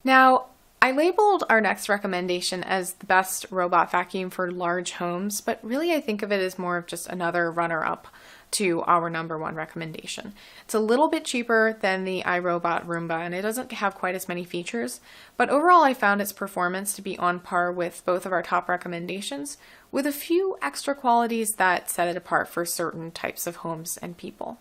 Now, I labeled our next recommendation as the best robot vacuum for large homes, but really I think of it as more of just another runner-up to our number one recommendation. It's a little bit cheaper than the iRobot Roomba, and it doesn't have quite as many features, but overall I found its performance to be on par with both of our top recommendations, with a few extra qualities that set it apart for certain types of homes and people.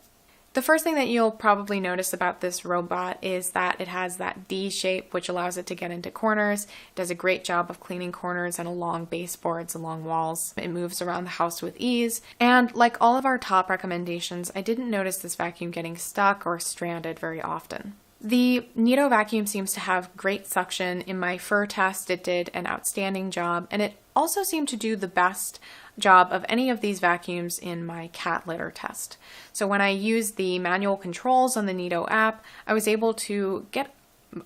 The first thing that you'll probably notice about this robot is that it has that D shape, which allows it to get into corners. It does a great job of cleaning corners and along baseboards, along walls. It moves around the house with ease. And like all of our top recommendations, I didn't notice this vacuum getting stuck or stranded very often. The Neato vacuum seems to have great suction. In my fur test, it did an outstanding job, and it also seemed to do the best job of any of these vacuums in my cat litter test. So when I used the manual controls on the Neato app, I was able to get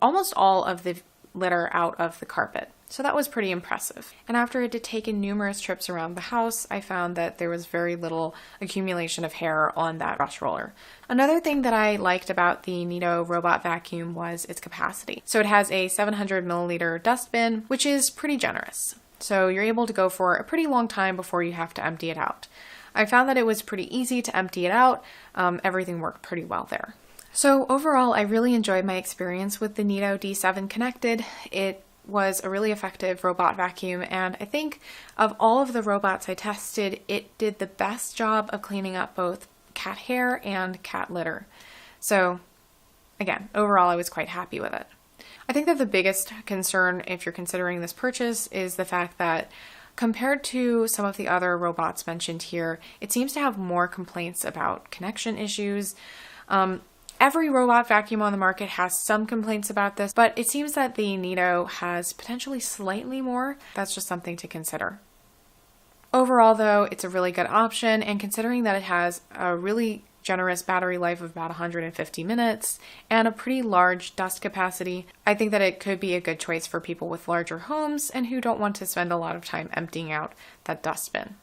almost all of the litter out of the carpet. So that was pretty impressive. And after it had taken numerous trips around the house, I found that there was very little accumulation of hair on that brush roller. Another thing that I liked about the Neato robot vacuum was its capacity. So it has a 700 milliliter dustbin, which is pretty generous. So you're able to go for a pretty long time before you have to empty it out. I found that it was pretty easy to empty it out. Everything worked pretty well there. So overall, I really enjoyed my experience with the Neato D7 Connected. It was a really effective robot vacuum, and I think of all of the robots I tested, it did the best job of cleaning up both cat hair and cat litter. So again, overall I was quite happy with it. I think that the biggest concern if you're considering this purchase is the fact that compared to some of the other robots mentioned here, it seems to have more complaints about connection issues. Every robot vacuum on the market has some complaints about this, but it seems that the Neato has potentially slightly more. That's just something to consider. Overall, though, it's a really good option, and considering that it has a really generous battery life of about 150 minutes and a pretty large dust capacity, I think that it could be a good choice for people with larger homes and who don't want to spend a lot of time emptying out that dustbin.